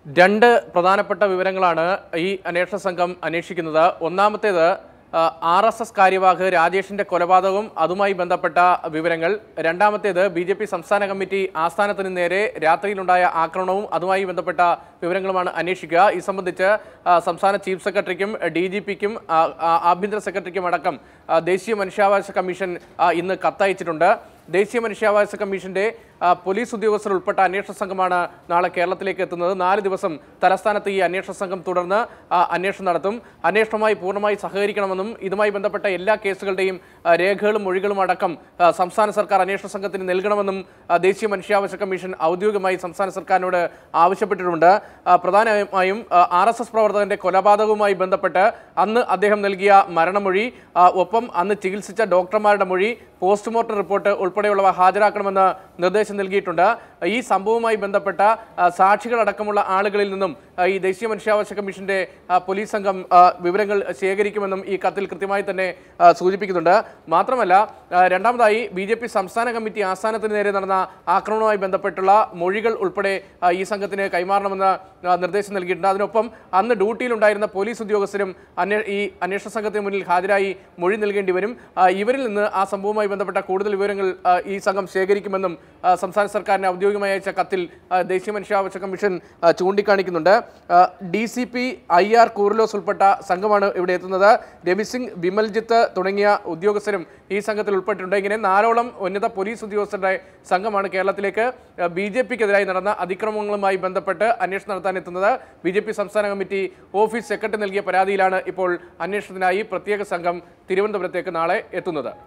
രണ്ട് പ്രധാനപ്പെട്ട വിവരങ്ങളാണ് ഈ അന്വേഷണ സംഘം അന്വേഷിക്കുന്നത്. ഒന്നാമത്തേത് ആർഎസ്എസ് കാര്യവാഹ് രാജേഷിന്റെ കൊലപാതകവും അതുമായി ബന്ധപ്പെട്ട വിവരങ്ങൾ. രണ്ടാമത്തേത് ബിജെപി സംസ്ഥാന കമ്മിറ്റി ആസ്ഥാനത്തിന് നേരെ രാത്രിയിലുണ്ടായ ആക്രമണവും അതുമായി ബന്ധപ്പെട്ട വിവരങ്ങളുമാണ് അന്വേഷിക്കുക. ഈ സംബന്ധിച്ച് സംസ്ഥാന ചീഫ് സെക്രട്ടറിക്കും DGPക്കും ആഭ്യന്തര സെക്രട്ടറിക്കും അടക്കം ദേശീയ മനുഷ്യാവകാശ കമ്മീഷൻ ഇന്ന് കത്തയച്ചിട്ടുണ്ട്. ദേശീയ മനുഷ്യാവകാശ കമ്മീഷന്റെ പോലീസ് ഉദ്യോഗസ്ഥർ ഉൾപ്പെട്ട അന്വേഷണ സംഘമാണ് നാളെ കേരളത്തിലേക്ക് എത്തുന്നത്. 4 ദിവസം തലസ്ഥാനത്ത് ഈ അന്വേഷണ സംഘം തുടർന്ന് അന്വേഷണം നടത്തും. അന്വേഷണവുമായി പൂർണ്ണമായി സഹകരിക്കണമെന്നും ഇതുമായി ബന്ധപ്പെട്ട എല്ലാ കേസുകളുടെയും രേഖകളും മൊഴികളും അടക്കം സംസ്ഥാന സർക്കാർ അന്വേഷണ സംഘത്തിന് നൽകണമെന്നും ദേശീയ മനുഷ്യാവകാശ കമ്മീഷൻ ഔദ്യോഗികമായി സംസ്ഥാന സർക്കാരിനോട് ആവശ്യപ്പെട്ടിട്ടുണ്ട്. പ്രധാനമായും RSS പ്രവർത്തകന്റെ കൊലപാതകവുമായി ബന്ധപ്പെട്ട് അന്ന് അദ്ദേഹം നൽകിയ മരണമൊഴി, ഒപ്പം അന്ന് ചികിത്സിച്ച ഡോക്ടർമാരുടെ മൊഴി, പോസ്റ്റ്മോർട്ടം റിപ്പോർട്ട് ഉൾപ്പെടെയുള്ളവ ഹാജരാക്കണമെന്ന് നിർദ്ദേശം നൽകിയിട്ടുണ്ട്. ഈ സംഭവവുമായി ബന്ധപ്പെട്ട സാക്ഷികളടക്കമുള്ള ആളുകളിൽ നിന്നും ഈ ദേശീയ മനുഷ്യാവകാശ കമ്മീഷന്റെ പോലീസ് സംഘം വിവരങ്ങൾ ശേഖരിക്കുമെന്നും ഈ കത്തിൽ കൃത്യമായി തന്നെ സൂചിപ്പിക്കുന്നുണ്ട്. മാത്രമല്ല, രണ്ടാമതായി BJP സംസ്ഥാന കമ്മിറ്റി ആസ്ഥാനത്തിന് നേരെ നടന്ന ആക്രമണവുമായി ബന്ധപ്പെട്ടുള്ള മൊഴികൾ ഉൾപ്പെടെ ഈ സംഘത്തിന് കൈമാറണമെന്ന് നിർദ്ദേശം നൽകിയിട്ടുണ്ട്. അതിനൊപ്പം അന്ന് ഡ്യൂട്ടിയിലുണ്ടായിരുന്ന പോലീസ് ഉദ്യോഗസ്ഥരും ഈ അന്വേഷണ സംഘത്തിന് മുന്നിൽ ഹാജരായി മൊഴി നൽകേണ്ടി വരും. ഇവരിൽ നിന്ന് ആ സംഭവവുമായി ബന്ധപ്പെട്ട കൂടുതൽ വിവരങ്ങൾ ഈ സംഘം ശേഖരിക്കുമെന്നും സംസ്ഥാന സർക്കാരിന് ഔദ്യോഗികമായി അയച്ച കത്തിൽ ദേശീയ മനുഷ്യാവകാശ കമ്മീഷൻ ചൂണ്ടിക്കാണിക്കുന്നുണ്ട്. DCP IR കൂർലോസ് ഉൾപ്പെട്ട സംഘമാണ് ഇവിടെ എത്തുന്നത്. രവിസിംഗ്, വിമൽജിത്ത് തുടങ്ങിയ ഉദ്യോഗസ്ഥരും ഈ സംഘത്തിൽ ഉൾപ്പെട്ടിട്ടുണ്ട്. ഇങ്ങനെ 4ഓളം ഉന്നത പോലീസ് ഉദ്യോഗസ്ഥരുടെ സംഘമാണ് കേരളത്തിലേക്ക് BJPക്കെതിരായി നടന്ന അതിക്രമങ്ങളുമായി ബന്ധപ്പെട്ട് അന്വേഷണം നടത്താൻ എത്തുന്നത്. BJP സംസ്ഥാന കമ്മിറ്റി ഓഫീസ് സെക്രട്ടറി നൽകിയ പരാതിയിലാണ് ഇപ്പോൾ അന്വേഷണത്തിനായി പ്രത്യേക സംഘം തിരുവനന്തപുരത്തേക്ക് നാളെ എത്തുന്നത്.